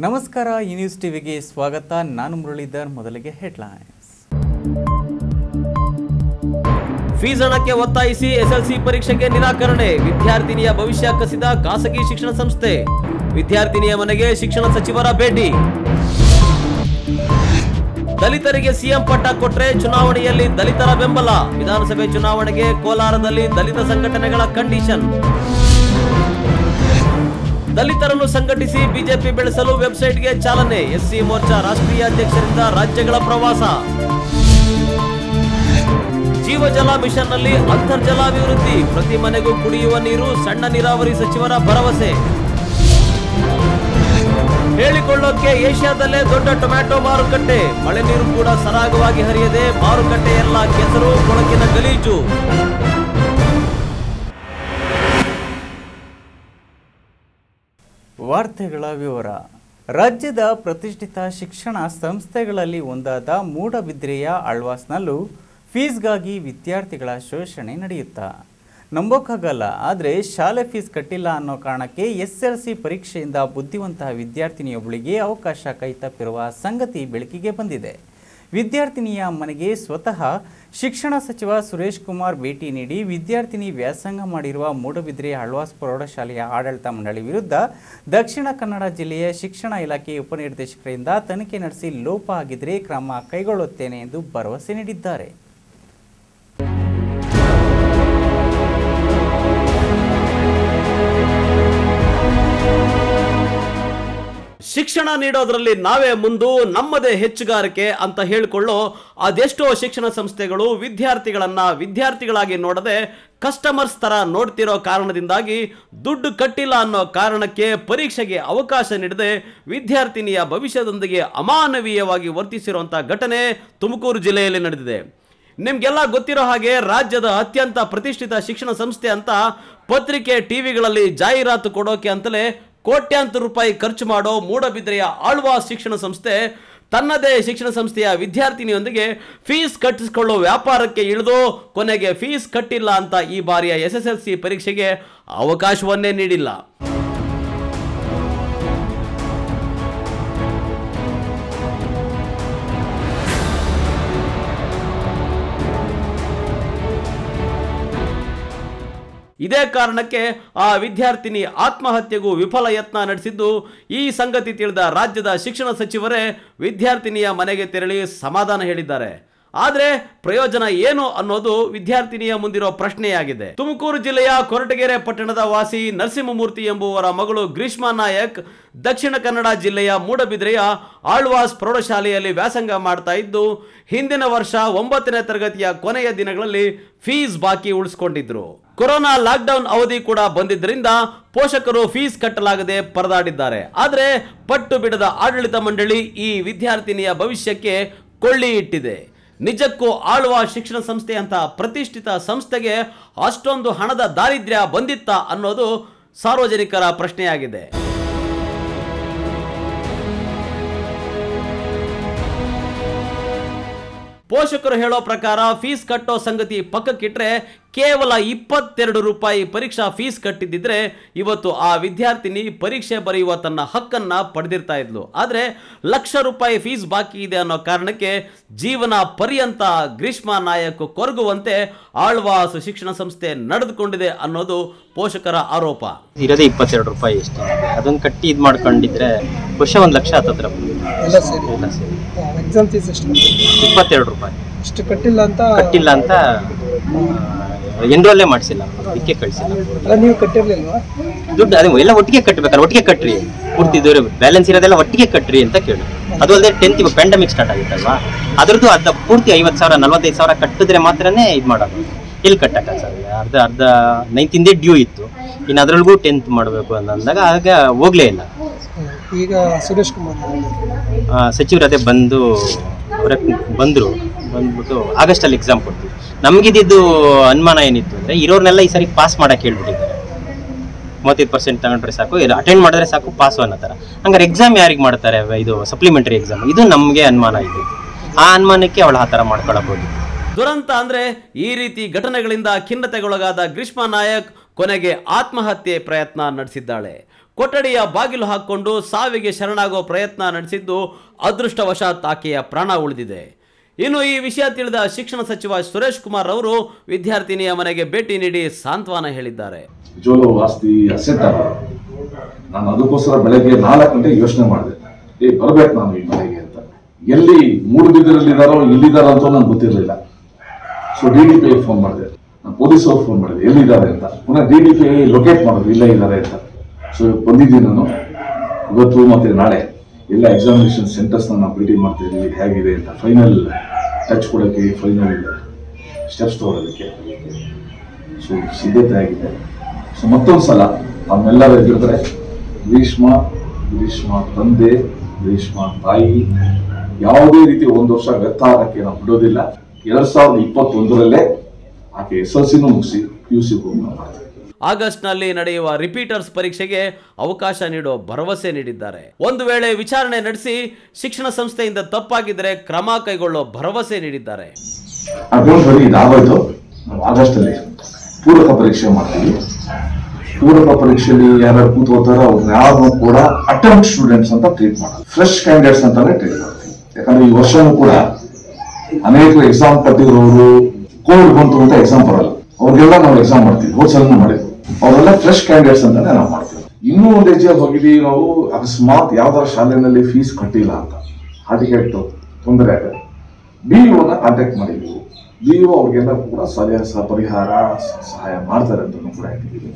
ನಮಸ್ಕಾರ ಈ ನ್ಯೂಸ್ ಟಿವಿಗೆ ಸ್ವಾಗತ. ನಾನು ಮುರಳೀಧರ್. ಮೊದಲಿಗೆ ಹೆಡ್ಲೈನ್ಸ್. ಫೀಸ್ ಹಣಕ್ಕೆ ಒತ್ತಾಯಿಸಿ ಎಸ್ಎಲ್ಸಿ ಪರೀಕ್ಷೆಗೆ ನಿರಾಕರಣೆ. ವಿದ್ಯಾರ್ಥಿನಿಯ ಭವಿಷ್ಯ ಕಸಿದ ಖಾಸಗಿ ಶಿಕ್ಷಣ ಸಂಸ್ಥೆ. ವಿದ್ಯಾರ್ಥಿನಿಯ ಮನೆಗೆ ಶಿಕ್ಷಣ ಸಚಿವರ ಭೇಟಿ. ದಲಿತರಿಗೆ ಸಿಎಂ ಪಟ್ಟ ಕೊಟ್ರೆ ಚುನಾವಣೆಯಲ್ಲಿ ದಲಿತರ ಬೆಂಬಲ. ವಿಧಾನಸಭೆ ಚುನಾವಣೆಗೆ ಕೋಲಾರದಲ್ಲಿ ದಲಿತ ಸಂಘಟನೆಗಳ ಕಂಡೀಷನ್. ದಲಿತರನ್ನು ಸಂಘಟಿಸಿ ಬಿಜೆಪಿ ಬೆಳೆಸಲು ವೆಬ್ಸೈಟ್ಗೆ ಚಾಲನೆ. ಎಸ್ಸಿ ಮೋರ್ಚಾ ರಾಷ್ಟ್ರೀಯ ಅಧ್ಯಕ್ಷರಿಂದ ರಾಜ್ಯಗಳ ಪ್ರವಾಸ. ಜೀವಜಲ ಮಿಷನ್ನಲ್ಲಿ ಅಂತರ್ಜಲ ಅಭಿವೃದ್ಧಿ. ಪ್ರತಿ ಮನೆಗೂ ಕುಡಿಯುವ ನೀರು. ಸಣ್ಣ ನೀರಾವರಿ ಸಚಿವರ ಭರವಸೆ. ಹೇಳಿಕೊಳ್ಳೋಕೆ ಏಷ್ಯಾದಲ್ಲೇ ದೊಡ್ಡ ಟೊಮ್ಯಾಟೊ ಮಾರುಕಟ್ಟೆ. ಮಳೆ ನೀರು ಕೂಡ ಸರಾಗವಾಗಿ ಹರಿಯದೆ ಮಾರುಕಟ್ಟೆಯೆಲ್ಲ ಕೆಸರು, ಕೊಳಕಿನ ಗಲೀಜು. ವಾರ್ತೆಗಳ ವಿವರ. ರಾಜ್ಯದ ಪ್ರತಿಷ್ಠಿತ ಶಿಕ್ಷಣ ಸಂಸ್ಥೆಗಳಲ್ಲಿ ಒಂದಾದ ಮೂಡಬಿದ್ರೆಯ ಆಳ್ವಾಸ್ನಲ್ಲೂ ಫೀಸ್ಗಾಗಿ ವಿದ್ಯಾರ್ಥಿಗಳ ಶೋಷಣೆ ನಡೆಯುತ್ತಾ ನಂಬೋಕ್ಕಾಗಲ್ಲ. ಆದರೆ ಶಾಲೆ ಫೀಸ್ ಕಟ್ಟಿಲ್ಲ ಅನ್ನೋ ಕಾರಣಕ್ಕೆ ಎಸ್ಎಲ್ಸಿ ಪರೀಕ್ಷೆಯಿಂದ ಬುದ್ಧಿವಂತ ವಿದ್ಯಾರ್ಥಿನಿಯೊಬ್ಬಳಿಗೆ ಅವಕಾಶ ಕೈತಪ್ಪಿರುವ ಸಂಗತಿ ಬೆಳಕಿಗೆ ಬಂದಿದೆ. ವಿದ್ಯಾರ್ಥಿನಿಯ ಮನೆಗೆ ಸ್ವತಃ ಶಿಕ್ಷಣ ಸಚಿವ ಸುರೇಶ್ ಕುಮಾರ್ ಭೇಟಿ ನೀಡಿ ವಿದ್ಯಾರ್ಥಿನಿ ವ್ಯಾಸಂಗ ಮಾಡಿರುವ ಮೂಡಬಿದ್ರೆ ಆಳ್ವಾಸ್ ಪ್ರೌಢಶಾಲೆಯ ಆಡಳಿತ ಮಂಡಳಿ ವಿರುದ್ಧ ದಕ್ಷಿಣ ಕನ್ನಡ ಜಿಲ್ಲೆಯ ಶಿಕ್ಷಣ ಇಲಾಖೆ ಉಪನಿರ್ದೇಶಕರಿಂದ ತನಿಖೆ ನಡೆಸಿ ಲೋಪ ಆಗಿದ್ರೆ ಕ್ರಮ ಕೈಗೊಳ್ಳುತ್ತೇನೆ ಎಂದು ಭರವಸೆ ನೀಡಿದ್ದಾರೆ. ಶಿಕ್ಷಣ ನೀಡೋದ್ರಲ್ಲಿ ನಾವೇ ಮುಂದು, ನಮ್ಮದೇ ಹೆಚ್ಚುಗಾರಿಕೆ ಅಂತ ಹೇಳಿಕೊಳ್ಳೋ ಅದೆಷ್ಟೋ ಶಿಕ್ಷಣ ಸಂಸ್ಥೆಗಳು ವಿದ್ಯಾರ್ಥಿಗಳನ್ನ ವಿದ್ಯಾರ್ಥಿಗಳಾಗಿ ನೋಡದೆ ಕಸ್ಟಮರ್ಸ್ ತರ ನೋಡ್ತಿರೋ ಕಾರಣದಿಂದಾಗಿ ದುಡ್ಡು ಕಟ್ಟಿಲ್ಲ ಅನ್ನೋ ಕಾರಣಕ್ಕೆ ಪರೀಕ್ಷೆಗೆ ಅವಕಾಶ ನೀಡದೆ ವಿದ್ಯಾರ್ಥಿನಿಯ ಭವಿಷ್ಯದೊಂದಿಗೆ ಅಮಾನವೀಯವಾಗಿ ವರ್ತಿಸಿರುವಂತಹ ಘಟನೆ ತುಮಕೂರು ಜಿಲ್ಲೆಯಲ್ಲಿ ನಡೆದಿದೆ. ನಿಮ್ಗೆಲ್ಲ ಗೊತ್ತಿರೋ ಹಾಗೆ ರಾಜ್ಯದ ಅತ್ಯಂತ ಪ್ರತಿಷ್ಠಿತ ಶಿಕ್ಷಣ ಸಂಸ್ಥೆ ಅಂತ ಪತ್ರಿಕೆ ಟಿವಿಗಳಲ್ಲಿ ಜಾಹೀರಾತು ಕೊಡೋಕೆ ಅಂತಲೇ ಕೋಟ್ಯಾಂತರ ರೂಪಾಯಿ ಖರ್ಚು ಮಾಡೋ ಮೂಡಬಿದ್ರೆಯ ಆಳ್ವಾಸ್ ಶಿಕ್ಷಣ ಸಂಸ್ಥೆ ತನ್ನದೇ ಶಿಕ್ಷಣ ಸಂಸ್ಥೆಯ ವಿದ್ಯಾರ್ಥಿನಿಯೊಂದಿಗೆ ಫೀಸ್ ಕಟ್ಟಿಸಿಕೊಳ್ಳೋ ವ್ಯಾಪಾರಕ್ಕೆ ಇಳಿದು ಕೊನೆಗೆ ಫೀಸ್ ಕಟ್ಟಿಲ್ಲ ಅಂತ ಈ ಬಾರಿಯ ಎಸ್ಎಸ್ಎಲ್ಸಿ ಪರೀಕ್ಷೆಗೆ ಅವಕಾಶವನ್ನೇ ನೀಡಿಲ್ಲ. ಇದೇ ಕಾರಣಕ್ಕೆ ಆ ವಿದ್ಯಾರ್ಥಿನಿ ಆತ್ಮಹತ್ಯೆಗೂ ವಿಫಲ ಯತ್ನ ನಡೆಸಿದ್ದು ಈ ಸಂಗತಿ ತಿಳಿದ ರಾಜ್ಯದ ಶಿಕ್ಷಣ ಸಚಿವರೇ ವಿದ್ಯಾರ್ಥಿನಿಯ ಮನೆಗೆ ತೆರಳಿ ಸಮಾಧಾನ ಹೇಳಿದ್ದಾರೆ. ಆದರೆ ಪ್ರಯೋಜನ ಏನು ಅನ್ನೋದು ವಿದ್ಯಾರ್ಥಿನಿಯ ಮುಂದಿರೋ ಪ್ರಶ್ನೆಯಾಗಿದೆ. ತುಮಕೂರು ಜಿಲ್ಲೆಯ ಕೊರಟಗೆರೆ ಪಟ್ಟಣದ ವಾಸಿ ನರಸಿಂಹಮೂರ್ತಿ ಎಂಬುವರ ಮಗಳು ಗ್ರೀಷ್ಮಾ ನಾಯಕ್ ದಕ್ಷಿಣ ಕನ್ನಡ ಜಿಲ್ಲೆಯ ಮೂಡಬಿದ್ರೆಯ ಆಳ್ವಾಸ್ ಪ್ರೌಢಶಾಲೆಯಲ್ಲಿ ವ್ಯಾಸಂಗ ಮಾಡ್ತಾ ಇದ್ದು ಹಿಂದಿನ ವರ್ಷ 9ನೇ ತರಗತಿಯ ಕೊನೆಯ ದಿನಗಳಲ್ಲಿ ಫೀಸ್ ಬಾಕಿ ಉಳಿಸಿಕೊಂಡಿದ್ರು. ಕೊರೋನಾ ಲಾಕ್ಡೌನ್ ಅವಧಿ ಕೂಡ ಬಂದಿದ್ದರಿಂದ ಪೋಷಕರು ಫೀಸ್ ಕಟ್ಟಲಾಗದೆ ಪರದಾಡಿದ್ದಾರೆ. ಆದರೆ ಪಟ್ಟು ಬಿಡದ ಆಡಳಿತ ಮಂಡಳಿ ಈ ವಿದ್ಯಾರ್ಥಿನಿಯ ಭವಿಷ್ಯಕ್ಕೆ ಕೊಳ್ಳಿ ಇಟ್ಟಿದೆ. ನಿಜಕ್ಕೂ ಆಳ್ವಾಸ್ ಶಿಕ್ಷಣ ಸಂಸ್ಥೆ ಅಂತ ಪ್ರತಿಷ್ಠಿತ ಸಂಸ್ಥೆಗೆ ಅಷ್ಟೊಂದು ಹಣದ ದಾರಿದ್ರ್ಯ ಬಂದಿತ್ತಾ ಅನ್ನೋದು ಸಾರ್ವಜನಿಕರ ಪ್ರಶ್ನೆಯಾಗಿದೆ. ಪೋಷಕರು ಹೇಳೋ ಪ್ರಕಾರ ಫೀಸ್ ಕಟ್ಟೋ ಸಂಗತಿ ಪಕ್ಕಕ್ಕಿಟ್ರೆ ಕೇವಲ 22 ರೂಪಾಯಿ ಪರೀಕ್ಷಾ ಫೀಸ್ ಕಟ್ಟಿದ್ದಿದ್ರೆ ಇವತ್ತು ಆ ವಿದ್ಯಾರ್ಥಿನಿ ಪರೀಕ್ಷೆ ಬರೆಯುವ ತನ್ನ ಹಕ್ಕನ್ನ ಪಡೆದಿರ್ತಾ ಇದ್ಲು. ಆದರೆ ಲಕ್ಷ ರೂಪಾಯಿ ಫೀಸ್ ಬಾಕಿ ಇದೆ ಅನ್ನೋ ಕಾರಣಕ್ಕೆ ಜೀವನ ಪರ್ಯಂತ ಗ್ರೀಷ್ಮಾ ನಾಯಕ್ ಕೊರಗುವಂತೆ ಆಳ್ವಾಸ್ ಶಿಕ್ಷಣ ಸಂಸ್ಥೆ ನಡೆದುಕೊಂಡಿದೆ ಅನ್ನೋದು ಪೋಷಕರ ಆರೋಪ. ಇರೋದೇ 22 ರೂಪಾಯಿ ಎಷ್ಟು, ಅದನ್ನ ಕಟ್ಟಿ ಇದು ಮಾಡ್ಕೊಂಡಿದ್ರೆ ವರ್ಷ 1 ಲಕ್ಷ ಹತ್ತತ್ರ ಎಕ್ಸಾಮ್ ಫೀಸ್ ಎಷ್ಟು? 22 ರೂಪಾಯಿ ಅಷ್ಟು ಕಟ್ಟಿಲ್ಲ ಅಂತ ಎನ್ರೋಲೇ ಮಾಡಿಸಿಲ್ಲ, ಅದಕ್ಕೆ ಕಳಿಸಿಲ್ಲ. ನೀವು ಕಟ್ಟಿರ್ಲಿಲ್ವಾ ದುಡ್ಡು? ಅದೇ ಎಲ್ಲ ಒಟ್ಟಿಗೆ ಕಟ್ಟಬೇಕಲ್ಲ, ಒಟ್ಟಿಗೆ ಕಟ್ರಿ, ಪೂರ್ತಿ ಬ್ಯಾಲೆನ್ಸ್ ಇರೋದೆಲ್ಲ ಒಟ್ಟಿಗೆ ಕಟ್ರಿ ಅಂತ ಕೇಳಿ. ಅದು ಅಲ್ಲದೆ 10th ಇವಾಗ ಪ್ಯಾಂಡಮಿಕ್ ಸ್ಟಾರ್ಟ್ ಆಗಿತ್ತಲ್ವಾ, ಅದ್ರದ್ದು ಅರ್ಧ ಪೂರ್ತಿ 50,000 45,000 ಕಟ್ಟಿದ್ರೆ ಮಾತ್ರನೇ ಇದು ಮಾಡೋದು. ಎಲ್ಲಿ ಕಟ್ಟಕ್ಕ ಸರ್, ಅರ್ಧ 9th ಡ್ಯೂ ಇತ್ತು, ಇನ್ನು ಅದ್ರೊಳಗೂ 10th ಮಾಡಬೇಕು ಅಂದಾಗ ಆಗ ಹೋಗ್ಲೇ ಇಲ್ಲ. ಈಗ ಸುರೇಶ್ ಕುಮಾರ್ ಸಚಿವರು ಅದೇ ಬಂದ್ಬಿಟ್ಟು ಆಗಸ್ಟಲ್ಲಿ ಎಕ್ಸಾಮ್ ಕೊಡ್ತೀವಿ. ನಮಗಿದ್ದು ಅನುಮಾನ ಏನಿತ್ತು ಅಂದರೆ ಇರೋರ್ನೆಲ್ಲ ಈ ಸರಿ ಪಾಸ್ ಮಾಡಕ್ಕೆ ಹೇಳ್ಬಿಟ್ಟಿದ್ದಾರೆ. 35% ತಗೊಂಡ್ರೆ ಸಾಕು, ಅಟೆಂಡ್ ಮಾಡಿದ್ರೆ ಸಾಕು ಪಾಸ್ ಅನ್ನೋ ಥರ. ಹಂಗಾರೆ ಎಕ್ಸಾಮ್ ಯಾರಿಗೆ ಮಾಡ್ತಾರೆ? ಇದು ಸಪ್ಲಿಮೆಂಟರಿ ಎಕ್ಸಾಮ್. ಇದು ನಮಗೆ ಅನುಮಾನ ಇದೆ. ಆ ಅನುಮಾನಕ್ಕೆ ಅವಳು ಆ ಥರ ಮಾಡ್ಕೊಳ್ಳಬಹುದು. ದುರಂತ ಅಂದ್ರೆ ಈ ರೀತಿ ಘಟನೆಗಳಿಂದ ಖಿನ್ನತೆಗೊಳಗಾದ ಗ್ರೀಷ್ಮಾ ನಾಯಕ್ ಕೊನೆಗೆ ಆತ್ಮಹತ್ಯೆ ಪ್ರಯತ್ನ ನಡೆಸಿದ್ದಾಳೆ. ಕೊಠಡಿಯ ಬಾಗಿಲು ಹಾಕಿಕೊಂಡು ಸಾವಿಗೆ ಶರಣಾಗೋ ಪ್ರಯತ್ನ ನಡೆಸಿದ್ದು ಅದೃಷ್ಟವಶಾತ್ ಆಕೆಯ ಪ್ರಾಣ ಉಳಿದಿದೆ. ಇನ್ನು ಈ ವಿಷಯ ತಿಳಿದ ಶಿಕ್ಷಣ ಸಚಿವ ಸುರೇಶ್ ಕುಮಾರ್ ಅವರು ವಿದ್ಯಾರ್ಥಿನಿಯ ಮನೆಗೆ ಭೇಟಿ ನೀಡಿ ಸಾಂತ್ವನ ಹೇಳಿದ್ದಾರೆ. ಜೋಲು ಆಸ್ತಿ ಅಸೆಟ್ ಅಲ್ಲ, ನಾನು ಅದಕ್ಕೋಸ್ಕರ ಬೆಳಗ್ಗೆ 4 ಗಂಟೆಗೆ ಯೋಚನೆ ಮಾಡಿದೆ, ಬರ್ಬೇಕು ನಾನು ಈ ಮನೆಗೆ ಅಂತ. ಎಲ್ಲಿ ಮೂಡುಬಿದಿರಲ್ಲಿದ್ದಾರೋ ಇಲ್ಲಿದ್ದಾರೋ ಅಂತ ನನಗೆ ಗೊತ್ತಿರಲಿಲ್ಲ. ಸೊ DDPI ಫೋನ್ ಮಾಡಿದೆ, ನಾನು ಪೊಲೀಸವ್ರು ಫೋನ್ ಮಾಡಿದೆ ಎಲ್ಲಿದ್ದಾರೆ ಅಂತ. ಪುನಃ DDPI ಲೊಕೇಟ್ ಮಾಡಿದ್ರು, ಇಲ್ಲೇ ಇದ್ದಾರೆ ಅಂತ. ಸೊ ಬಂದಿದ್ದೀನಿ ನಾನು ಇವತ್ತು ಮತ್ತೆ ನಾಳೆ ಎಲ್ಲ ಎಕ್ಸಾಮಿನೇಷನ್ ಸೆಂಟರ್ಸ್ನ ನಾವು ಭೇಟಿ ಮಾಡ್ತಾ ಇದ್ದೀವಿ, ಹೇಗಿದೆ ಅಂತ ಫೈನಲ್ ಟಚ್ ಕೊಡೋಕ್ಕೆ, ಫೈನಲ್ ಸ್ಟೆಪ್ಸ್ ತೊಗೊಳೋದಕ್ಕೆ ಸೊ ಸಿದ್ಧತೆ ಆಗಿದೆ. ಸೊ ಮತ್ತೊಂದು ಸಲ ನಮ್ಮೆಲ್ಲರ ಎದುರಿದ್ರೆ ಗ್ರೀಷ್ಮ ತಂದೆ, ಗ್ರೀಷ್ಮ ತಾಯಿ ಯಾವುದೇ ರೀತಿ 1 ವರ್ಷ ವ್ಯರ್ಥ ಆಗಕ್ಕೆ ನಾವು ಬಿಡೋದಿಲ್ಲ. 2021ರಲ್ಲೇ ಆಕೆ SLCನೂ ಮುಗಿಸಿ PUC ಹೋಗಿ ಮಾಡ್ತೀವಿ. ಆಗಸ್ಟ್ನಲ್ಲಿ ನಡೆಯುವ ರಿಪೀಟರ್ಸ್ ಪರೀಕ್ಷೆಗೆ ಅವಕಾಶ ನೀಡೋ ಭರವಸೆ ನೀಡಿದ್ದಾರೆ. ಒಂದು ವೇಳೆ ವಿಚಾರಣೆ ನಡೆಸಿ ಶಿಕ್ಷಣ ಸಂಸ್ಥೆಯಿಂದ ತಪ್ಪಾಗಿದ್ದರೆ ಕ್ರಮ ಕೈಗೊಳ್ಳೋ ಭರವಸೆ ನೀಡಿದ್ದಾರೆ. ಇದಾಗೋಯ್ತು, ನಾವು ಆಗಸ್ಟ್ ಅಲ್ಲಿ ಪೂರಕ ಪರೀಕ್ಷೆ ಮಾಡ್ತೀವಿ. ಪೂರಕ ಪರೀಕ್ಷೆಯಲ್ಲಿ ಯಾರ್ಯಾರು ಕೂತ್ಕೋತಾರೋ ಅವ್ರನ್ನ ಯಾರನ್ನೂ ಕೂಡ ಅಟೆಂಪ್ಟ್ ಸ್ಟೂಡೆಂಟ್ಸ್ ಅಂತ ಟ್ರೀಟ್ ಮಾಡೋದು, ಫ್ರೆಶ್ ಕ್ಯಾಂಡಿಡೇಟ್ಸ್ ಅಂತಾನೆ ಟ್ರೀಟ್ ಮಾಡ್ತೀವಿ. ಯಾಕಂದ್ರೆ ಈ ವರ್ಷನೂ ಕೂಡ ಅನೇಕರು ಎಕ್ಸಾಮ್ ಕಟ್ಟಿರೋರು ಕೋವಿಡ್ ಬಂತು ಅಂತ ಎಕ್ಸಾಮ್ ಬರಲ್ಲ, ಅವ್ರಿಗೆಲ್ಲ ನಾವು ಎಕ್ಸಾಮ್ ಮಾಡ್ತೀವಿ. ಹೋದ್ಸಲೂ ಮಾಡಿದ್ವಿ, ಅವರೆಲ್ಲ ಫ್ರೆಶ್ ಕ್ಯಾಂಡಿಡೇಟ್ಸ್ ಅಂತಾನೆ ನಾವು ಮಾಡ್ತೀವಿ. ಇನ್ನೂ ಒಂದು ಹೆಜ್ಜೆ ಹೋಗಿದ್ದೀವಿ ನಾವು. ಅಕಸ್ಮಾತ್ ಯಾವ್ದಾರ ಶಾಲೆಯಲ್ಲಿ ಫೀಸ್ ಕಟ್ಟಿಲ್ಲ ಅಂತ ಹಾಲ್ ಟಿಕೆಟ್ ತೊಂದರೆ ಆಗುತ್ತೆ, BEO ಕಾಂಟ್ಯಾಕ್ಟ್ ಮಾಡಿದ್ವಿ. BEO ಅವ್ರಿಗೆಲ್ಲ ಕೂಡ ಪರಿಹಾರ ಸಹಾಯ ಮಾಡ್ತಾರೆ ಅಂತ ಕೂಡ ಹೇಳ್ತಿದ್ದೀವಿ.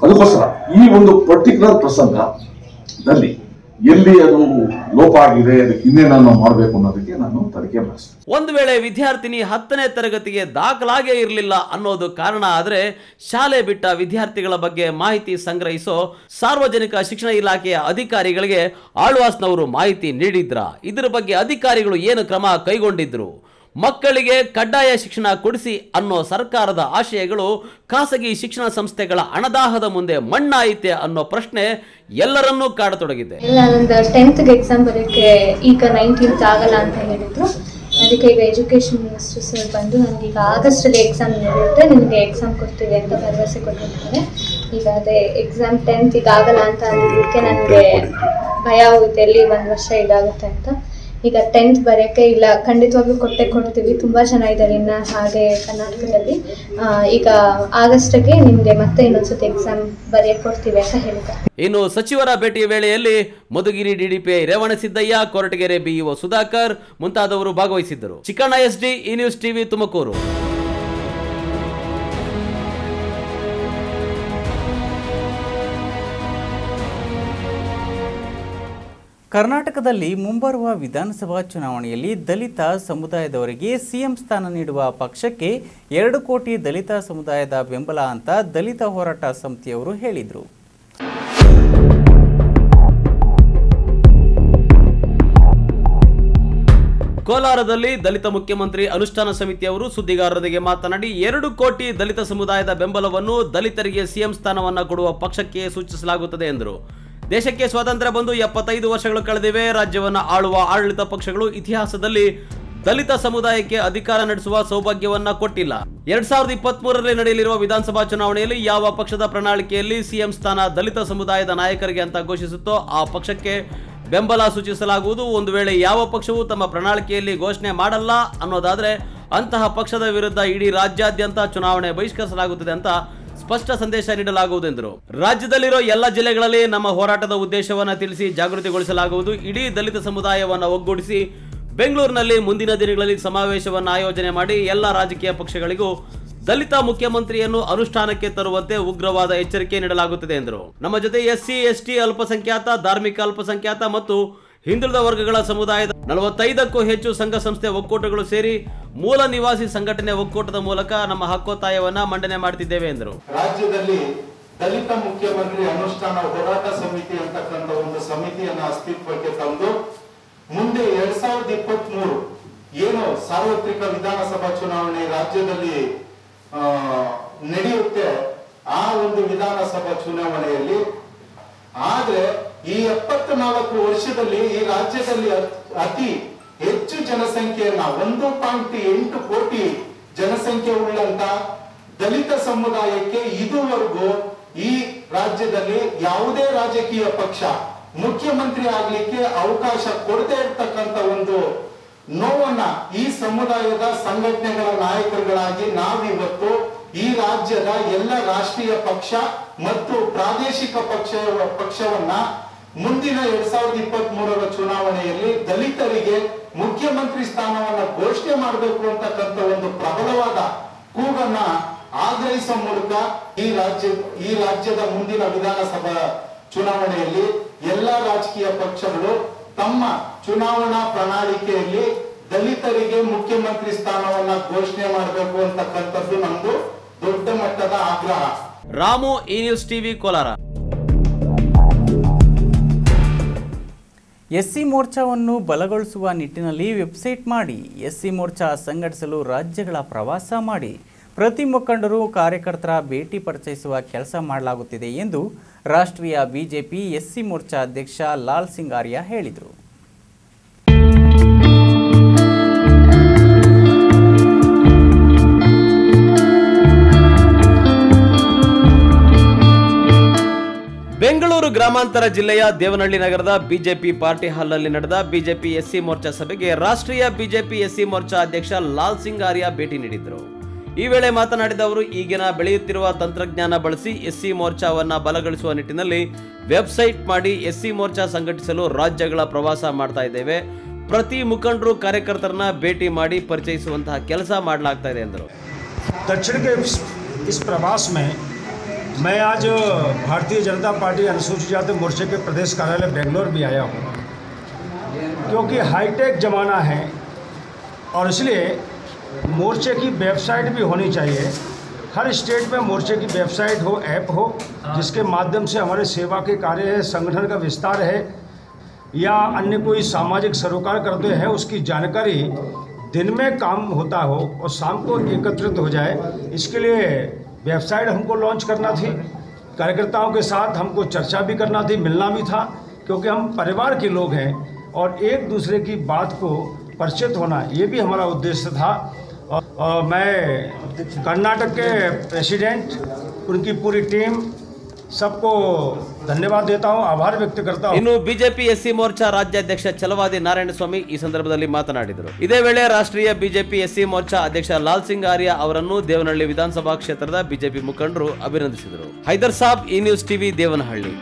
ಅದಕ್ಕೋಸ್ಕರ ಈ ಒಂದು ಪರ್ಟಿಕ್ಯುಲರ್ ಪ್ರಸಂಗದಲ್ಲಿ ಎಲ್ಲಿ ಅದು ಲೋಪ ಆಗಿದೆ, ಅದಕ್ಕೆ ಇನ್ನೇನನ್ನು ಮಾಡಬೇಕು ಅನ್ನೋದಕ್ಕೆ ನಾನು ತನಿಖೆ ಮಾಡಿಸ್ತೇನೆ. ಒಂದು ವೇಳೆ ವಿದ್ಯಾರ್ಥಿನಿ 10ನೇ ತರಗತಿಗೆ ದಾಖಲಾಗೇ ಇರಲಿಲ್ಲ ಅನ್ನೋದು ಕಾರಣ ಆದರೆ ಶಾಲೆ ಬಿಟ್ಟ ವಿದ್ಯಾರ್ಥಿಗಳ ಬಗ್ಗೆ ಮಾಹಿತಿ ಸಂಗ್ರಹಿಸೋ ಸಾರ್ವಜನಿಕ ಶಿಕ್ಷಣ ಇಲಾಖೆಯ ಅಧಿಕಾರಿಗಳಿಗೆ ಆಳ್ವಾಸ್ನವರು ಮಾಹಿತಿ ನೀಡಿದ್ರ? ಇದರ ಬಗ್ಗೆ ಅಧಿಕಾರಿಗಳು ಏನು ಕ್ರಮ ಕೈಗೊಂಡಿದ್ರು? ಮಕ್ಕಳಿಗೆ ಕಡ್ಡಾಯ ಶಿಕ್ಷಣ ಕೊಡಿಸಿ ಅನ್ನೋ ಸರ್ಕಾರದ ಆಶಯಗಳು ಖಾಸಗಿ ಶಿಕ್ಷಣ ಸಂಸ್ಥೆಗಳ ಹಣದಾಹದ ಮುಂದೆ ಮಣ್ಣಾಯಿತೆ ಅನ್ನೋ ಪ್ರಶ್ನೆ ಎಲ್ಲರನ್ನೂ ಕಾಡತೊಡಗಿದೆ. ನಂದು 10th ಎಕ್ಸಾಮ್ ಬರೋಕ್ಕೆ ಈಗ 19th ಆಗಲ್ಲ ಅಂತ ಹೇಳಿದ್ರು. ಅದಕ್ಕೆ ಈಗ ಎಜುಕೇಷನ್ ಮಿನಿಸ್ಟರ್ ಸರ್ ಬಂದು ನನಗೆ ಈಗ ಆಗಸ್ಟಲ್ಲಿ ಎಕ್ಸಾಮ್ ನಡೆಯುತ್ತೆ, ನಿಮಗೆ ಎಕ್ಸಾಮ್ ಕೊಡ್ತೀವಿ ಅಂತ ಭರವಸೆ ಕೊಟ್ಟಿರ್ತಾರೆ. ಈಗ ಅದೇ ಎಕ್ಸಾಮ್ 10th ಈಗ ಆಗಲ್ಲ ಅಂತ ಅಂದಿದ್ದಕ್ಕೆ ನನಗೆ ಭಯ ಹೋಗುತ್ತೆ, ಎಲ್ಲಿ 1 ವರ್ಷ ಇದಾಗುತ್ತೆ ಅಂತ. ಈಗ 10th ಬರೆಯೋಕ್ಕೆ ಇಲ್ಲ, ಖಂಡಿತವಾಗ್ಲೂ ಕೊಡ್ತೀವಿ. ತುಂಬ ಜನ ಇದ್ದಾರೆ ಇನ್ನು ಹಾಗೆ ಕರ್ನಾಟಕದಲ್ಲಿ. ಈಗ ಆಗಸ್ಟ್ಗೆ ನಿಮಗೆ ಮತ್ತೆ ಇನ್ನೊಂದ್ಸತಿ ಎಕ್ಸಾಮ್ ಬರೆಯೋಕ್ಕೆ ಕೊಡ್ತೀವಿ ಅಂತ ಹೇಳಿದ್ದಾರೆ. ಇನ್ನು ಸಚಿವರ ಭೇಟಿಯ ವೇಳೆಯಲ್ಲಿ ಮಧುಗಿರಿ DDPI ರೇವಣಸಿದ್ದಯ್ಯ, ಕೊರಟಗೆರೆ BEO ಸುಧಾಕರ್ ಮುಂತಾದವರು ಭಾಗವಹಿಸಿದ್ದರು. ಚಿಕ್ಕಣ್ಣ SD, ಈ ನ್ಯೂಸ್ TV, ತುಮಕೂರು. ಕರ್ನಾಟಕದಲ್ಲಿ ಮುಂಬರುವ ವಿಧಾನಸಭಾ ಚುನಾವಣೆಯಲ್ಲಿ ದಲಿತ ಸಮುದಾಯದವರಿಗೆ CM ಸ್ಥಾನ ನೀಡುವ ಪಕ್ಷಕ್ಕೆ 2 ಕೋಟಿ ದಲಿತ ಸಮುದಾಯದ ಬೆಂಬಲ ಅಂತ ದಲಿತ ಹೋರಾಟ ಸಮಿತಿಯವರು ಹೇಳಿದರು. ಕೋಲಾರದಲ್ಲಿ ದಲಿತ ಮುಖ್ಯಮಂತ್ರಿ ಅನುಷ್ಠಾನ ಸಮಿತಿಯವರು ಸುದ್ದಿಗಾರರೊಂದಿಗೆ ಮಾತನಾಡಿ 2 ಕೋಟಿ ದಲಿತ ಸಮುದಾಯದ ಬೆಂಬಲವನ್ನು ದಲಿತರಿಗೆ CM ಸ್ಥಾನವನ್ನು ಕೊಡುವ ಪಕ್ಷಕ್ಕೆ ಸೂಚಿಸಲಾಗುತ್ತದೆ ಎಂದರು. ದೇಶಕ್ಕೆ ಸ್ವಾತಂತ್ರ್ಯ ಬಂದು 75 ವರ್ಷಗಳು ಕಳೆದಿವೆ. ರಾಜ್ಯವನ್ನು ಆಳುವ ಆಡಳಿತ ಪಕ್ಷಗಳು ಇತಿಹಾಸದಲ್ಲಿ ದಲಿತ ಸಮುದಾಯಕ್ಕೆ ಅಧಿಕಾರ ನಡೆಸುವ ಸೌಭಾಗ್ಯವನ್ನ ಕೊಟ್ಟಿಲ್ಲ. 2023ರಲ್ಲಿ ನಡೆಯಲಿರುವ ವಿಧಾನಸಭಾ ಚುನಾವಣೆಯಲ್ಲಿ ಯಾವ ಪಕ್ಷದ ಪ್ರಣಾಳಿಕೆಯಲ್ಲಿ CM ಸ್ಥಾನ ದಲಿತ ಸಮುದಾಯದ ನಾಯಕರಿಗೆ ಅಂತ ಘೋಷಿಸುತ್ತೋ ಆ ಪಕ್ಷಕ್ಕೆ ಬೆಂಬಲ ಸೂಚಿಸಲಾಗುವುದು. ಒಂದು ವೇಳೆ ಯಾವ ಪಕ್ಷವು ತಮ್ಮ ಪ್ರಣಾಳಿಕೆಯಲ್ಲಿ ಘೋಷಣೆ ಮಾಡಲ್ಲ ಅನ್ನೋದಾದ್ರೆ ಅಂತಹ ಪಕ್ಷದ ವಿರುದ್ಧ ಇಡೀ ರಾಜ್ಯಾದ್ಯಂತ ಚುನಾವಣೆ ಬಹಿಷ್ಕರಿಸಲಾಗುತ್ತದೆ ಅಂತ ಸ್ಪಷ್ಟ ಸಂದೇಶ ನೀಡಲಾಗುವುದು ಎಂದರು. ರಾಜ್ಯದಲ್ಲಿರೋ ಎಲ್ಲ ಜಿಲ್ಲೆಗಳಲ್ಲಿ ನಮ್ಮ ಹೋರಾಟದ ಉದ್ದೇಶವನ್ನು ತಿಳಿಸಿ ಜಾಗೃತಿಗೊಳಿಸಲಾಗುವುದು. ಇಡೀ ದಲಿತ ಸಮುದಾಯವನ್ನು ಒಗ್ಗೂಡಿಸಿ ಬೆಂಗಳೂರಿನಲ್ಲಿ ಮುಂದಿನ ದಿನಗಳಲ್ಲಿ ಸಮಾವೇಶವನ್ನು ಆಯೋಜನೆ ಮಾಡಿ ಎಲ್ಲ ರಾಜಕೀಯ ಪಕ್ಷಗಳಿಗೂ ದಲಿತ ಮುಖ್ಯಮಂತ್ರಿಯನ್ನು ಅನುಷ್ಠಾನಕ್ಕೆ ತರುವಂತೆ ಉಗ್ರವಾದ ಎಚ್ಚರಿಕೆ ನೀಡಲಾಗುತ್ತದೆ ಎಂದರು. ನಮ್ಮ ಜೊತೆ SC, ST, ಅಲ್ಪಸಂಖ್ಯಾತ, ಧಾರ್ಮಿಕ ಅಲ್ಪಸಂಖ್ಯಾತ ಮತ್ತು ಹಿಂದುಳಿದ ವರ್ಗಗಳ ಸಮುದಾಯದ 45ಕ್ಕೂ ಹೆಚ್ಚು ಸಂಘ ಸಂಸ್ಥೆ ಒಕ್ಕೂಟಗಳು ಸೇರಿ ಮೂಲ ನಿವಾಸಿ ಸಂಘಟನೆ ಒಕ್ಕೂಟದ ಮೂಲಕ ನಮ್ಮ ಹಕ್ಕೊತ್ತಾಯವನ್ನ ಮಂಡನೆ ಮಾಡುತ್ತಿದ್ದೇವೆ ಎಂದರು. ರಾಜ್ಯದಲ್ಲಿ ದಲಿತ ಮುಖ್ಯಮಂತ್ರಿ ಅನುಷ್ಠಾನ ಹೋರಾಟ ಸಮಿತಿ ಅಂತಕ್ಕಂಥ ಒಂದು ಸಮಿತಿಯನ್ನು ಅಸ್ತಿತ್ವಕ್ಕೆ ತಂದು ಮುಂದೆ 2023 ಏನು ಸಾರ್ವತ್ರಿಕ ವಿಧಾನಸಭಾ ಚುನಾವಣೆ ರಾಜ್ಯದಲ್ಲಿ ನಡೆಯುತ್ತೆ, ಆ ಒಂದು ವಿಧಾನಸಭಾ ಚುನಾವಣೆಯಲ್ಲಿ ಆದ್ರೆ ಈ 74 ವರ್ಷದಲ್ಲಿ ಈ ರಾಜ್ಯದಲ್ಲಿ ಅತಿ ಹೆಚ್ಚು ಜನಸಂಖ್ಯೆಯನ್ನ 1.8 ಕೋಟಿ ಜನಸಂಖ್ಯೆ ಉಳ್ಳಂತ ದಲಿತ ಸಮುದಾಯಕ್ಕೆ ಇದುವರೆಗೂ ಈ ರಾಜ್ಯದಲ್ಲಿ ಯಾವುದೇ ರಾಜಕೀಯ ಪಕ್ಷ ಮುಖ್ಯಮಂತ್ರಿ ಆಗ್ಲಿಕ್ಕೆ ಅವಕಾಶ ಕೊಡದೇ ಇರ್ತಕ್ಕಂಥ ಒಂದು ನೋವನ್ನ ಈ ಸಮುದಾಯದ ಸಂಘಟನೆಗಳ ನಾಯಕರುಗಳಾಗಿ ನಾವಿವತ್ತು ಈ ರಾಜ್ಯದ ಎಲ್ಲ ರಾಷ್ಟ್ರೀಯ ಪಕ್ಷ ಮತ್ತು ಪ್ರಾದೇಶಿಕ ಪಕ್ಷವನ್ನ ಮುಂದಿನ 2023ರ ಚುನಾವಣೆಯಲ್ಲಿ ದಲಿತರಿಗೆ ಮುಖ್ಯಮಂತ್ರಿ ಸ್ಥಾನವನ್ನ ಘೋಷಣೆ ಮಾಡಬೇಕು ಅಂತಕ್ಕಂಥ ಒಂದು ಪ್ರಬಲವಾದ ಕೂಗನ್ನ ಆಗ್ರಹಿಸುವ ಮೂಲಕ ಈ ರಾಜ್ಯದ ಮುಂದಿನ ವಿಧಾನಸಭಾ ಚುನಾವಣೆಯಲ್ಲಿ ಎಲ್ಲಾ ರಾಜಕೀಯ ಪಕ್ಷಗಳು ತಮ್ಮ ಚುನಾವಣಾ ಪ್ರಣಾಳಿಕೆಯಲ್ಲಿ ದಲಿತರಿಗೆ ಮುಖ್ಯಮಂತ್ರಿ ಸ್ಥಾನವನ್ನ ಘೋಷಣೆ ಮಾಡಬೇಕು ಅಂತಕ್ಕಂಥದ್ದು ನಮ್ದು ದೊಡ್ಡ ಮಟ್ಟದ ಆಗ್ರಹ. ರಾಮು, ಈ ನ್ಯೂಸ್ ಟಿವಿ, ಕೋಲಾರ. ಎಸ್ಸಿ ಮೋರ್ಚಾವನ್ನು ಬಲಗೊಳಿಸುವ ನಿಟ್ಟಿನಲ್ಲಿ ವೆಬ್ಸೈಟ್ ಮಾಡಿ ಎಸ್ಸಿ ಮೋರ್ಚಾ ಸಂಘಟಿಸಲು ರಾಜ್ಯಗಳ ಪ್ರವಾಸ ಮಾಡಿ ಪ್ರತಿ ಮುಖಂಡರು ಕಾರ್ಯಕರ್ತರ ಭೇಟಿ ಪರಿಚಯಿಸುವ ಕೆಲಸ ಮಾಡಲಾಗುತ್ತಿದೆ ಎಂದು ರಾಷ್ಟ್ರೀಯ ಬಿಜೆಪಿ ಎಸ್ಸಿ ಮೋರ್ಚಾ ಅಧ್ಯಕ್ಷ ಲಾಲ್ ಸಿಂಗ್ ಆರ್ಯ ಹೇಳಿದರು. ಬೆಂಗಳೂರು ಗ್ರಾಮಾಂತರ ಜಿಲ್ಲೆಯ ದೇವನಹಳ್ಳಿ ನಗರದ ಬಿಜೆಪಿ ಪಾರ್ಟಿ ಹಾಲ್ನಲ್ಲಿ ನಡೆದ ಬಿಜೆಪಿ ಎಸ್ಸಿ ಮೋರ್ಚಾ ಸಭೆಗೆ ರಾಷ್ಟ್ರೀಯ ಬಿಜೆಪಿ ಎಸ್ಸಿ ಮೋರ್ಚಾ ಅಧ್ಯಕ್ಷ ಲಾಲ್ ಸಿಂಗ್ ಆರ್ಯ ಭೇಟಿ ನೀಡಿದರು. ಈ ವೇಳೆ ಮಾತನಾಡಿದ ಅವರು, ಈಗಿನ ಬೆಳೆಯುತ್ತಿರುವ ತಂತ್ರಜ್ಞಾನ ಬಳಸಿ ಎಸ್ಸಿ ಮೋರ್ಚಾವನ್ನ ಬಲಗೊಳಿಸುವ ನಿಟ್ಟಿನಲ್ಲಿ ವೆಬ್ಸೈಟ್ ಮಾಡಿ ಎಸ್ಸಿ ಮೋರ್ಚಾ ಸಂಘಟಿಸಲು ರಾಜ್ಯಗಳ ಪ್ರವಾಸ ಮಾಡ್ತಾ ಇದ್ದೇವೆ. ಪ್ರತಿ ಮುಖಂಡರು ಕಾರ್ಯಕರ್ತರನ್ನ ಭೇಟಿ ಮಾಡಿ ಪರಿಚಯಿಸುವಂತಹ ಕೆಲಸ ಮಾಡಲಾಗ್ತಾ ಇದೆ ಎಂದರು. दक्षिण के इस प्रवास में मैं आज भारतीय जनता पार्टी अनुसूचित जाति मोर्चे के प्रदेश कार्यालय बेंगलोर भी आया हूँ, क्योंकि हाईटेक ज़माना है और इसलिए मोर्चे की वेबसाइट भी होनी चाहिए. हर स्टेट में मोर्चे की वेबसाइट हो, ऐप हो, जिसके माध्यम से हमारे सेवा के कार्य है, संगठन का विस्तार है या अन्य कोई सामाजिक सरोकार करते हैं उसकी जानकारी दिन में काम होता हो और शाम को एकत्रित हो जाए. इसके लिए वेबसाइट हमको लॉन्च करना थी. कार्यकर्ताओं के साथ हमको चर्चा भी करना थी, मिलना भी था, क्योंकि हम परिवार के लोग हैं और एक दूसरे की बात को परिचित होना ये भी हमारा उद्देश्य था. और मैं कर्नाटक के प्रेसिडेंट, उनकी पूरी टीम, सबको ಧನ್ಯವಾದ देता हूं, आभार व्यक्त करता हूं. ಇನ್ನು ಬಿಜೆಪಿ ಎಸ್ಸಿ ಮೋರ್ಚಾ ರಾಜ್ಯಾಧ್ಯಕ್ಷ ಛಲವಾದಿ ನಾರಾಯಣಸ್ವಾಮಿ ಈ ಸಂದರ್ಭದಲ್ಲಿ ಮಾತನಾಡಿದರು. ಇದೇ ವೇಳೆ ರಾಷ್ಟ್ರೀಯ ಬಿಜೆಪಿ ಎಸ್ಸಿ ಮೋರ್ಚಾ ಅಧ್ಯಕ್ಷ ಲಾಲ್ ಸಿಂಗ್ ಆರ್ಯ ಅವರನ್ನು ದೇವನಹಳ್ಳಿ ವಿಧಾನಸಭಾ ಕ್ಷೇತ್ರದ ಬಿಜೆಪಿ ಮುಖಂಡರು ಅಭಿನಂದಿಸಿದರು. ಹೈದರ್ ಸಾಬ್, ಈ ನ್ಯೂಸ್ ಟಿವಿ, ದೇವನಹಳ್ಳಿ.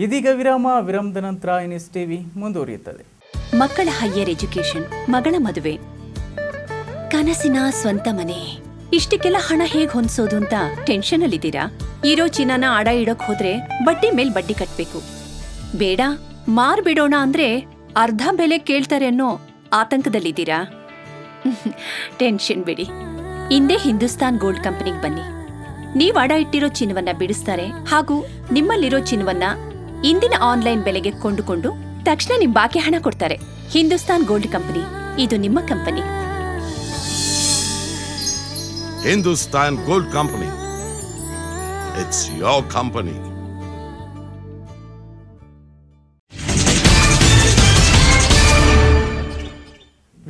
ಇದೀಗ ವಿರಾಮದ ನಂತರ ಈ ನ್ಯೂಸ್ ಟಿವಿ ಮುಂದುವರಿಯುತ್ತದೆ. ಮಕ್ಕಳ ಹೈಯರ್ ಎಜುಕೇಶನ್, ಮಗಳ ಮದುವೆ, ಕನಸಿನ ಸ್ವಂತ ಮನೆ, ಇಷ್ಟಕ್ಕೆಲ್ಲ ಹಣ ಹೇಗ್ ಹೊಂದಿಸೋದು ಅಂತ ಟೆನ್ಷನ್ ಅಲ್ಲಿದ್ದೀರಾ? ಇರೋ ಚಿನ್ನನ ಅಡ ಇಡೋಕ್ ಹೋದ್ರೆ ಬಡ್ಡಿ ಮೇಲ್ ಬಡ್ಡಿ ಕಟ್ಬೇಕು. ಬೇಡ, ಮಾರ್ಬಿಡೋಣ ಅಂದ್ರೆ ಅರ್ಧ ಬೆಲೆ ಕೇಳ್ತಾರೆ ಅನ್ನೋ ಆತಂಕದಲ್ಲಿದ್ದೀರಾ? ಟೆನ್ಷನ್ ಬಿಡಿ, ಇಂದೇ ಹಿಂದೂಸ್ತಾನ್ ಗೋಲ್ಡ್ ಕಂಪನಿಗೆ ಬನ್ನಿ. ನೀವ್ ಅಡ ಇಟ್ಟಿರೋ ಚಿನ್ನವನ್ನ ಬಿಡಿಸ್ತಾರೆ ಹಾಗೂ ನಿಮ್ಮಲ್ಲಿರೋ ಚಿನ್ನವನ್ನ ಇಂದಿನ ಆನ್ಲೈನ್ ಬೆಲೆಗೆ ಕೊಂಡುಕೊಂಡು ತಕ್ಷಣ ನಿಮ್ ಬಾಕಿ ಹಣ ಕೊಡ್ತಾರೆ. ಹಿಂದೂಸ್ತಾನ್ ಗೋಲ್ಡ್ ಕಂಪನಿ, ಇದು ನಿಮ್ಮ company. Hindustan Gold Company. It's your company.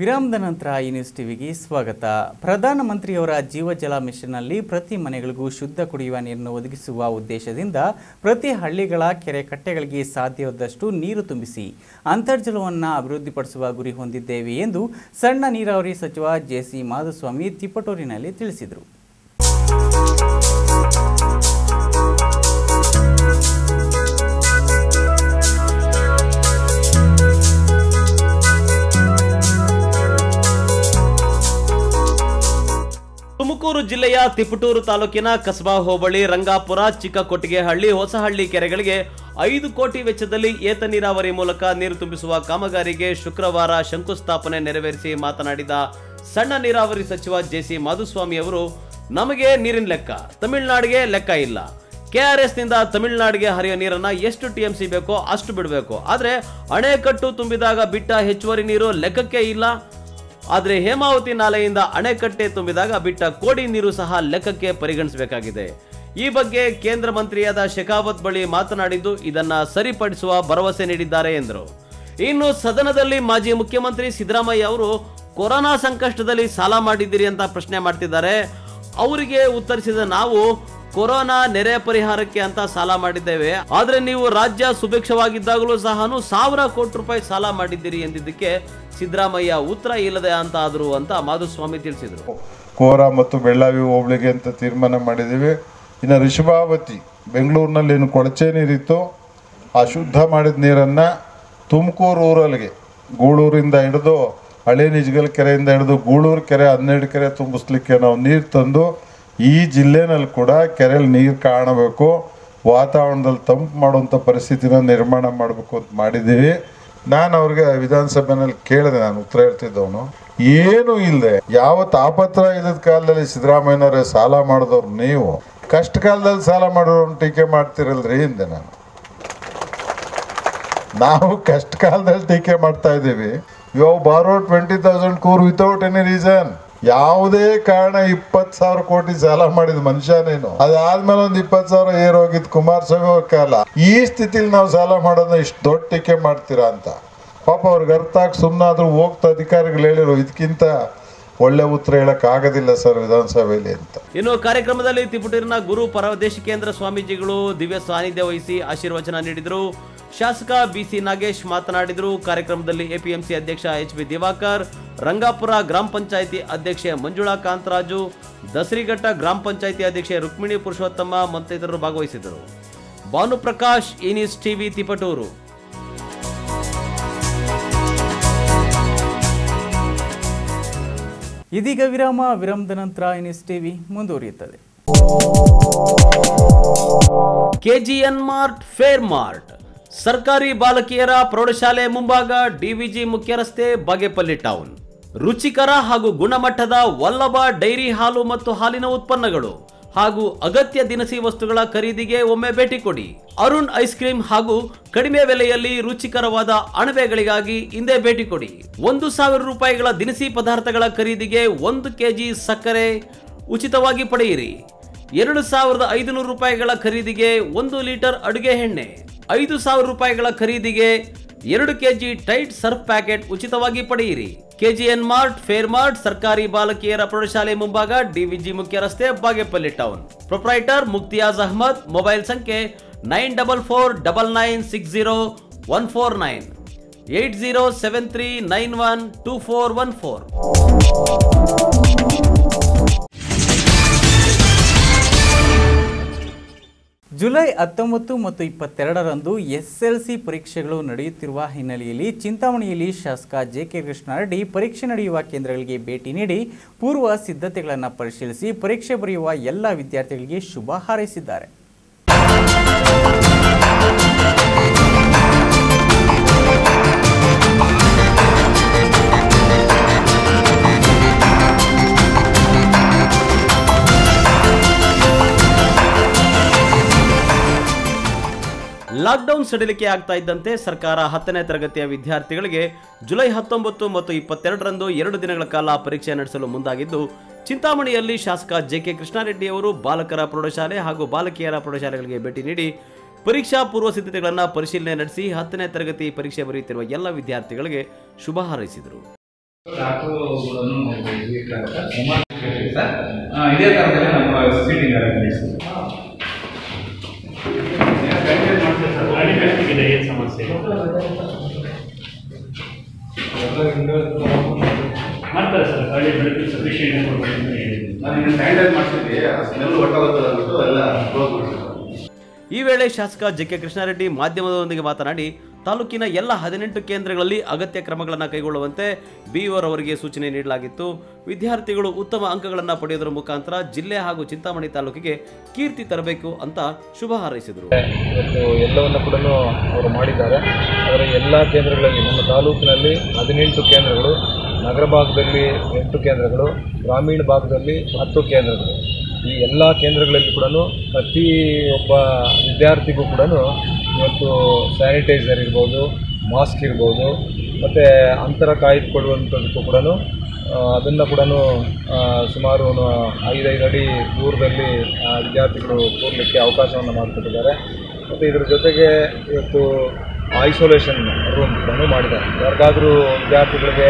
ವಿರಾಮದ ನಂತರ ಈ ನ್ಯೂಸ್ ಟಿವಿಗೆ ಸ್ವಾಗತ. ಪ್ರಧಾನಮಂತ್ರಿಯವರ ಜೀವಜಲ ಮಿಷನ್ನಲ್ಲಿ ಪ್ರತಿ ಮನೆಗಳಿಗೂ ಶುದ್ಧ ಕುಡಿಯುವ ನೀರನ್ನು ಒದಗಿಸುವ ಉದ್ದೇಶದಿಂದ ಪ್ರತಿ ಹಳ್ಳಿಗಳ ಕೆರೆ ಕಟ್ಟೆಗಳಿಗೆ ಸಾಧ್ಯವಾದಷ್ಟು ನೀರು ತುಂಬಿಸಿ ಅಂತರ್ಜಲವನ್ನು ಅಭಿವೃದ್ಧಿಪಡಿಸುವ ಗುರಿ ಹೊಂದಿದ್ದೇವೆ ಎಂದು ಸಣ್ಣ ನೀರಾವರಿ ಸಚಿವ ಜೆಸಿ ಮಾಧುಸ್ವಾಮಿ ತಿಪಟೂರಿನಲ್ಲಿ ತಿಳಿಸಿದರು. ತುಮಕೂರು ಜಿಲ್ಲೆಯ ತಿಪಟೂರು ತಾಲೂಕಿನ ಕಸಬಾ ಹೋಬಳಿ, ರಂಗಾಪುರ, ಚಿಕ್ಕಕೊಟ್ಟಿಗೆಹಳ್ಳಿ, ಹೊಸಹಳ್ಳಿ ಕೆರೆಗಳಿಗೆ 5 ಕೋಟಿ ವೆಚ್ಚದಲ್ಲಿ ಏತ ನೀರಾವರಿ ಮೂಲಕ ನೀರು ತುಂಬಿಸುವ ಕಾಮಗಾರಿಗೆ ಶುಕ್ರವಾರ ಶಂಕುಸ್ಥಾಪನೆ ನೆರವೇರಿಸಿ ಮಾತನಾಡಿದ ಸಣ್ಣ ನೀರಾವರಿ ಸಚಿವ ಜೆಸಿ ಮಾಧುಸ್ವಾಮಿ ಅವರು, ನಮಗೆ ನೀರಿನ ಲೆಕ್ಕ, ತಮಿಳುನಾಡಿಗೆ ಲೆಕ್ಕ ಇಲ್ಲ. ಕೆಆರ್ಎಸ್ ನಿಂದ ತಮಿಳುನಾಡಿಗೆ ಹರಿಯೋ ನೀರನ್ನ ಎಷ್ಟು ಟಿಎಂಸಿ ಬೇಕೋ ಅಷ್ಟು ಬಿಡಬೇಕು. ಆದ್ರೆ ಅಣೆಕಟ್ಟು ತುಂಬಿದಾಗ ಬಿಟ್ಟ ಹೆಚ್ಚುವರಿ ನೀರು ಲೆಕ್ಕಕ್ಕೆ ಇಲ್ಲ. ಆದರೆ ಹೇಮಾವತಿ ನಾಲೆಯಿಂದ ಅಣೆಕಟ್ಟೆ ತುಂಬಿದಾಗ ಬಿಟ್ಟ ಕೋಡಿ ನೀರು ಸಹ ಲೆಕ್ಕಕ್ಕೆ ಪರಿಗಣಿಸಬೇಕಾಗಿದೆ. ಈ ಬಗ್ಗೆ ಕೇಂದ್ರ ಮಂತ್ರಿಯಾದ ಶೆಖಾವತ್ ಬಳಿ ಮಾತನಾಡಿದ್ದು ಇದನ್ನ ಸರಿಪಡಿಸುವ ಭರವಸೆ ನೀಡಿದ್ದಾರೆ ಎಂದರು. ಇನ್ನು ಸದನದಲ್ಲಿ ಮಾಜಿ ಮುಖ್ಯಮಂತ್ರಿ ಸಿದ್ದರಾಮಯ್ಯ ಅವರು ಕೊರೋನಾ ಸಂಕಷ್ಟದಲ್ಲಿ ಸಾಲ ಮಾಡಿದ್ದೀರಿ ಅಂತ ಪ್ರಶ್ನೆ ಮಾಡ್ತಿದ್ದಾರೆ. ಅವರಿಗೆ ಉತ್ತರಿಸಿದ ನಾವು ಕೊರೋನಾ ನೆರೆ ಪರಿಹಾರಕ್ಕೆ ಅಂತ ಸಾಲ ಮಾಡಿದ್ದೇವೆ, ಆದ್ರೆ ನೀವು ರಾಜ್ಯ ಸುಭಿಕ್ಷವಾಗಿದ್ದಾಗಲೂ ಸಹ 1,000 ಕೋಟಿ ರೂಪಾಯಿ ಸಾಲ ಮಾಡಿದ್ದೀರಿ ಎಂದಿದ್ದಕ್ಕೆ ಸಿದ್ದರಾಮಯ್ಯ ಉತ್ತರ ಇಲ್ಲದೆ ಅಂತ ಆದ್ರು ಅಂತ ಮಾಧುಸ್ವಾಮಿ ತಿಳಿಸಿದರು. ಕೋರ ಮತ್ತು ಬೆಳ್ಳಾವಿ ಹೋಬಳಿಗೆ ಅಂತ ತೀರ್ಮಾನ ಮಾಡಿದ್ದೀವಿ. ಇನ್ನು ಋಷಭಾವತಿ ಬೆಂಗಳೂರಿನಲ್ಲಿ ಏನು ಕೊಳಚೆ ನೀರಿತ್ತು ಆ ಶುದ್ಧ ಮಾಡಿದ ನೀರನ್ನು ತುಮಕೂರು ಊರಲ್ಲಿಗೆ ಗೂಳೂರಿಂದ ಹಿಡಿದು ಹಳೆ ನಿಜಗಲ್ ಕೆರೆಯಿಂದ ಹಿಡಿದು ಗೂಳೂರು ಕೆರೆ 12 ಕೆರೆ ತುಂಬಿಸ್ಲಿಕ್ಕೆ ನಾವು ನೀರು ತಂದು ಈ ಜಿಲ್ಲೆನಲ್ಲಿ ಕೂಡ ಕೆರೆಯಲ್ಲಿ ನೀರು ಕಾಣಬೇಕು, ವಾತಾವರಣದಲ್ಲಿ ತಂಪು ಮಾಡುವಂಥ ಪರಿಸ್ಥಿತಿನ ನಿರ್ಮಾಣ ಮಾಡಬೇಕು ಅಂತ ಮಾಡಿದ್ದೀವಿ. ನಾನು ಅವ್ರಿಗೆ ವಿಧಾನಸಭೆಯಲ್ಲಿ ಕೇಳಿದೆ, ನಾನು ಉತ್ತರ ಹೇಳ್ತಿದ್ದವನು, ಏನು ಇಲ್ಲದೆ ಯಾವ ತಾಪತ್ರ ಇಲ್ಲದ ಕಾಲದಲ್ಲಿ ಸಿದ್ದರಾಮಯ್ಯನವರೇ ಸಾಲ ಮಾಡಿದವ್ರು, ನೀವು ಕಷ್ಟ ಕಾಲದಲ್ಲಿ ಸಾಲ ಮಾಡೋರನ್ನ ಟೀಕೆ ಮಾಡ್ತಿರಲ್ರಿ ಹಿಂದೆ. ನಾವು ಕಷ್ಟ ಕಾಲದಲ್ಲಿ ಟೀಕೆ ಮಾಡ್ತಾ ಇದ್ದೀವಿ. You have borrowed 20,000 crore without any reason. ಯಾವುದೇ ಕಾರಣ 20,000 ಕೋಟಿ ಸಾಲ ಮಾಡಿದ ಮನುಷ್ಯನೇನು, ಅದಾದ್ಮೇಲೆ ಒಂದು 20,000 ಏರೋಗಿದ್ದು ಕುಮಾರಸ್ವಾಮಿ ಅವ್ರ ಕಾಲ. ಈ ಸ್ಥಿತಿಲಿ ನಾವು ಸಾಲ ಮಾಡೋದನ್ನ ಇಷ್ಟು ದೊಡ್ಡ ಟೀಕೆ ಮಾಡ್ತೀರಾ ಅಂತ ಪಾಪ ಅವ್ರಿಗೆ ಅರ್ಥ ಆಗಿ ಸುಮ್ಮನಾದ್ರೂ ಹೋಗ್ತಾ ಅಧಿಕಾರಿಗಳು ಹೇಳಿರು, ಇದಕ್ಕಿಂತ ಒಳ್ಳೆ ಉತ್ತರ ಹೇಳಕ್ ಆಗೋದಿಲ್ಲ ಸರ್ ವಿಧಾನಸಭೆಯಲ್ಲಿ ಅಂತ. ಇನ್ನು ಕಾರ್ಯಕ್ರಮದಲ್ಲಿ ತಿಪಟೂರಿನ ಗುರು ಪರದೇಶಿಕೇಂದ್ರ ಸ್ವಾಮೀಜಿಗಳು ದಿವ್ಯ ಸಾನ್ನಿಧ್ಯ ವಹಿಸಿ ಆಶೀರ್ವಚನ ನೀಡಿದರು. ಶಾಸಕ ಬಿಸಿ ನಾಗೇಶ್ ಮಾತನಾಡಿದರು. ಕಾರ್ಯಕ್ರಮದಲ್ಲಿ ಎಪಿಎಂಸಿ ಅಧ್ಯಕ್ಷ ಎಚ್.ಬಿ. ದಿವಾಕರ್, ರಂಗಾಪುರ ಗ್ರಾಮ ಪಂಚಾಯಿತಿ ಅಧ್ಯಕ್ಷೆ ಮಂಜುಳಾ ಕಾಂತರಾಜು, ದಸರಿಘಟ್ಟ ಗ್ರಾಮ ಪಂಚಾಯಿತಿ ಅಧ್ಯಕ್ಷೆ ರುಕ್ಮಿಣಿ ಪುರುಷೋತ್ತಮ ಮತ್ತಿತರರು ಭಾಗವಹಿಸಿದ್ದರು. ಭಾನುಪ್ರಕಾಶ್, ಇನಿಸ್ ಟಿವಿ, ತಿಪಟೂರು. ಇದೀಗ ವಿರಾಮದ ನಂತರ ಇನಿಸ್ ಟಿವಿ ಮುಂದುವರಿಯುತ್ತದೆ. ಕೆಜಿಎನ್ ಮಾರ್ಟ್ ಫೇರ್ ಮಾರ್ಟ್ ಸರ್ಕಾರಿ ಬಾಲಕಿಯರ ಪ್ರೌಢಶಾಲೆ ಮುಂಭಾಗ, ಡಿವಿಜಿ ಮುಖ್ಯ ರಸ್ತೆ, ಬಾಗೇಪಲ್ಲಿ ಟೌನ್. ರುಚಿಕರ ಹಾಗೂ ಗುಣಮಟ್ಟದ ವಲ್ಲಭ ಡೈರಿ ಹಾಲು ಮತ್ತು ಹಾಲಿನ ಉತ್ಪನ್ನಗಳು ಹಾಗೂ ಅಗತ್ಯ ದಿನಸಿ ವಸ್ತುಗಳ ಖರೀದಿಗೆ ಒಮ್ಮೆ ಭೇಟಿ ಕೊಡಿ. ಅರುಣ್ ಐಸ್ ಕ್ರೀಮ್ ಹಾಗೂ ಕಡಿಮೆ ಬೆಲೆಯಲ್ಲಿ ರುಚಿಕರವಾದ ಅಣಬೆಗಳಿಗಾಗಿ ಹಿಂದೆ ಭೇಟಿ ಕೊಡಿ. 1,000 ರೂಪಾಯಿಗಳ ದಿನಸಿ ಪದಾರ್ಥಗಳ ಖರೀದಿಗೆ 1 ಕೆಜಿ ಸಕ್ಕರೆ ಉಚಿತವಾಗಿ ಪಡೆಯಿರಿ. 2,500 ರೂಪಾಯಿಗಳ ಖರೀದಿಗೆ 1 ಲೀಟರ್ ಅಡುಗೆ ಎಣ್ಣೆ, 5,000 ರೂಪಾಯಿಗಳ ಖರೀದಿಗೆ 2 ಕೆಜಿ ಟೈಟ್ ಸರ್ಫ್ ಪ್ಯಾಕೆಟ್ ಉಚಿತವಾಗಿ ಪಡೆಯಿರಿ. ಕೆಜಿಎನ್ ಮಾರ್ಟ್ ಫೇರ್ ಮಾರ್ಟ್ ಸರ್ಕಾರಿ ಬಾಲಕಿಯರ ಪ್ರೌಢಶಾಲೆ ಮುಂಭಾಗ, ಡಿವಿಜಿ ಮುಖ್ಯ ರಸ್ತೆ, Bagepalli town. Proprietor Mukhtiyaz Ahmed. Mobile ಸಂಖ್ಯೆ 9449960149 8073912414. ಜುಲೈ 19 ಮತ್ತು 22ರಂದು ಎಸ್ಎಲ್ಸಿ ಪರೀಕ್ಷೆಗಳು ನಡೆಯುತ್ತಿರುವ ಹಿನ್ನೆಲೆಯಲ್ಲಿ ಚಿಂತಾಮಣಿಯಲ್ಲಿ ಶಾಸಕ ಜೆ.ಕೆ. ಕೃಷ್ಣಾರೆಡ್ಡಿ ಪರೀಕ್ಷೆ ನಡೆಯುವ ಕೇಂದ್ರಗಳಿಗೆ ಭೇಟಿ ನೀಡಿ ಪೂರ್ವ ಸಿದ್ಧತೆಗಳನ್ನು ಪರಿಶೀಲಿಸಿ ಪರೀಕ್ಷೆ ಬರೆಯುವ ಎಲ್ಲ ವಿದ್ಯಾರ್ಥಿಗಳಿಗೆ ಶುಭ ಹಾರೈಸಿದ್ದಾರೆ. ಲಾಕ್ಡೌನ್ ಸಡಿಲಿಕೆ ಆಗ್ತಾ ಇದ್ದಂತೆ ಸರ್ಕಾರ 10ನೇ ತರಗತಿಯ ವಿದ್ಯಾರ್ಥಿಗಳಿಗೆ ಜುಲೈ 19 ಮತ್ತು 22ರಂದು 2 ದಿನಗಳ ಕಾಲ ಪರೀಕ್ಷೆ ನಡೆಸಲು ಮುಂದಾಗಿದ್ದು, ಚಿಂತಾಮಣಿಯಲ್ಲಿ ಶಾಸಕ ಜೆ.ಕೆ. ಕೃಷ್ಣಾರೆಡ್ಡಿ ಅವರು ಬಾಲಕರ ಪ್ರೌಢಶಾಲೆ ಹಾಗೂ ಬಾಲಕಿಯರ ಪ್ರೌಢಶಾಲೆಗಳಿಗೆ ಭೇಟಿ ನೀಡಿ ಪರೀಕ್ಷಾ ಪೂರ್ವ ಸಿದ್ಧತೆಗಳನ್ನು ಪರಿಶೀಲನೆ ನಡೆಸಿ 10ನೇ ತರಗತಿ ಪರೀಕ್ಷೆ ಬರೆಯುತ್ತಿರುವ ಎಲ್ಲ ವಿದ್ಯಾರ್ಥಿಗಳಿಗೆ ಶುಭ ಹಾರೈಸಿದರು. ಮಾಡ್ತಾರೆ ಸರ್, ಖಾಲಿ ಬೆಳಗ್ಗೆ ಸಫಿಷಿಯೆಂಟ್ ಈ ವೇಳೆ ಶಾಸಕ ಜೆ.ಕೆ. ಕೃಷ್ಣಾರೆಡ್ಡಿ ಮಾಧ್ಯಮದೊಂದಿಗೆ ಮಾತನಾಡಿ, ತಾಲೂಕಿನ ಎಲ್ಲ 18 ಕೇಂದ್ರಗಳಲ್ಲಿ ಅಗತ್ಯ ಕ್ರಮಗಳನ್ನು ಕೈಗೊಳ್ಳುವಂತೆ ಬಿಇಒ ಅವರಿಗೆ ಸೂಚನೆ ನೀಡಲಾಗಿತ್ತು. ವಿದ್ಯಾರ್ಥಿಗಳು ಉತ್ತಮ ಅಂಕಗಳನ್ನು ಪಡೆಯುವುದರ ಮುಖಾಂತರ ಜಿಲ್ಲೆ ಹಾಗೂ ಚಿಂತಾಮಣಿ ತಾಲೂಕಿಗೆ ಕೀರ್ತಿ ತರಬೇಕು ಅಂತ ಶುಭ ಹಾರೈಸಿದರು. ಇವತ್ತು ಎಲ್ಲವನ್ನು ಕೂಡ ಅವರು ಮಾಡಿದ್ದಾರೆ. ಅದರ ಎಲ್ಲ ಕೇಂದ್ರಗಳಲ್ಲಿ ನಮ್ಮ ತಾಲೂಕಿನಲ್ಲಿ 18 ಕೇಂದ್ರಗಳು, ನಗರ ಭಾಗದಲ್ಲಿ 8 ಕೇಂದ್ರಗಳು, ಗ್ರಾಮೀಣ ಭಾಗದಲ್ಲಿ 10 ಕೇಂದ್ರಗಳು. ಈ ಎಲ್ಲ ಕೇಂದ್ರಗಳಲ್ಲಿ ಕೂಡ ಪ್ರತಿಯೊಬ್ಬ ವಿದ್ಯಾರ್ಥಿಗೂ ಕೂಡ ಇವತ್ತು ಸ್ಯಾನಿಟೈಸರ್ ಇರ್ಬೋದು, ಮಾಸ್ಕ್ ಇರ್ಬೋದು, ಮತ್ತು ಅಂತರ ಕಾಯ್ದುಕೊಳ್ಳುವಂಥದ್ದಕ್ಕೂ ಕೂಡ ಅದನ್ನು ಕೂಡ ಸುಮಾರು 5 ಅಡಿ ದೂರದಲ್ಲಿ ವಿದ್ಯಾರ್ಥಿಗಳು ಕೂರಲಿಕ್ಕೆ ಅವಕಾಶವನ್ನು ಮಾಡಿಕೊಟ್ಟಿದ್ದಾರೆ. ಮತ್ತು ಇದರ ಜೊತೆಗೆ ಇವತ್ತು ಐಸೋಲೇಷನ್ ರೂಮ್ ಕೂಡ ಮಾಡಿದ್ದಾರೆ. ಯಾರಿಗಾದರೂ ವಿದ್ಯಾರ್ಥಿಗಳಿಗೆ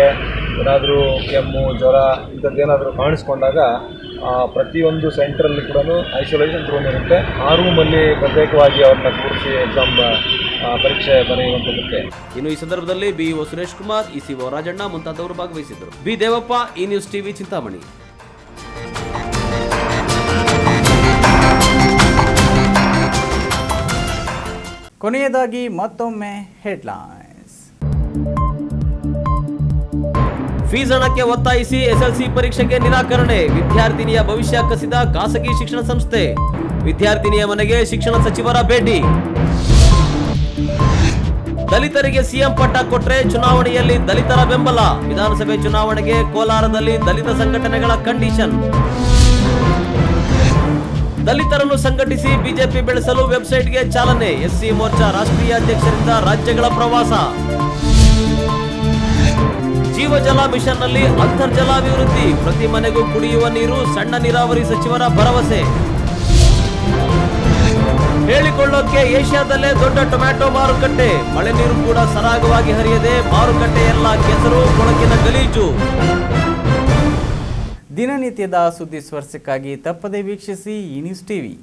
ಏನಾದರೂ ಕೆಮ್ಮು ಜ್ವರ ಇಂಥದ್ದೇನಾದರೂ ಕಾಣಿಸ್ಕೊಂಡಾಗ ಪ್ರತಿಯೊಂದು ಸೆಂಟ್ರಲ್ಲಿ ಕೂಡ ಐಸೋಲೇಷನ್ ರೂಮ್ ಇರುತ್ತೆ. ಆ ರೂಮಲ್ಲಿ ಪ್ರತ್ಯೇಕವಾಗಿ ಅವ್ರನ್ನ ಕೂರಿಸಿ ಎಕ್ಸಾಮ್ ಪರೀಕ್ಷೆ ಬರೆಯುವಂಥದ್ದಕ್ಕೆ. ಇನ್ನು ಈ ಸಂದರ್ಭದಲ್ಲಿ ಬಿಇಒ ಸುರೇಶ್ ಕುಮಾರ್, ಇಸಿಒ ರಾಜಣ್ಣ ಮುಂತಾದವರು ಭಾಗವಹಿಸಿದ್ದರು. ಬಿ ದೇವಪ್ಪ, ಈ ನ್ಯೂಸ್ ಟಿವಿ, ಚಿಂತಾಮಣಿ. ಕೊನೆಯದಾಗಿ ಮತ್ತೊಮ್ಮೆ ಹೆಡ್ಲೈನ್ಸ್. ಫೀಸ್ ಹಣಕ್ಕೆ ಒತ್ತಾಯಿಸಿ ಎಸ್ಎಲ್ಸಿ ಪರೀಕ್ಷೆಗೆ ನಿರಾಕರಣೆ. ವಿದ್ಯಾರ್ಥಿನಿಯ ಭವಿಷ್ಯ ಕಸಿದ ಖಾಸಗಿ ಶಿಕ್ಷಣ ಸಂಸ್ಥೆ. ವಿದ್ಯಾರ್ಥಿನಿಯ ಮನೆಗೆ ಶಿಕ್ಷಣ ಸಚಿವರ ಭೇಟಿ. ದಲಿತರಿಗೆ ಸಿಎಂ ಪಟ್ಟ ಕೊಟ್ರೆ ಚುನಾವಣೆಯಲ್ಲಿ ದಲಿತರ ಬೆಂಬಲ. ವಿಧಾನಸಭೆ ಚುನಾವಣೆಗೆ ಕೋಲಾರದಲ್ಲಿ ದಲಿತ ಸಂಘಟನೆಗಳ ಕಂಡೀಷನ್. ದಲಿತರನ್ನು ಸಂಘಟಿಸಿ ಬಿಜೆಪಿ ಬೆಳೆಸಲು ವೆಬ್ಸೈಟ್ಗೆ ಚಾಲನೆ. ಎಸ್ಸಿ ಮೋರ್ಚಾ ರಾಷ್ಟ್ರೀಯ ಅಧ್ಯಕ್ಷರಿಂದ ರಾಜ್ಯಗಳ ಪ್ರವಾಸ. ಜೀವಜಲ ಮಿಷನ್ನಲ್ಲಿ ಅಂತರ್ಜಲ ಅಭಿವೃದ್ಧಿ. ಪ್ರತಿ ಮನೆಗೂ ಕುಡಿಯುವ ನೀರು. ಸಣ್ಣ ನೀರಾವರಿ ಸಚಿವರ ಭರವಸೆ. ಹೇಳಿಕೊಳ್ಳೋಕೆ ಏಷ್ಯಾದಲ್ಲೇ ದೊಡ್ಡ ಟೊಮ್ಯಾಟೊ ಮಾರುಕಟ್ಟೆ. ಮಳೆ ನೀರು ಕೂಡ ಸರಾಗವಾಗಿ ಹರಿಯದೆ ಮಾರುಕಟ್ಟೆಯೆಲ್ಲ ಕೆಸರು, ಕೊಳಕಿನ ಗಲೀಜು. ದಿನನಿತ್ಯದ ಸುದ್ದಿ ಸ್ಪರ್ಶಕ್ಕಾಗಿ ತಪ್ಪದೆ ವೀಕ್ಷಿಸಿ ಈ ನ್ಯೂಸ್ ಟಿವಿ.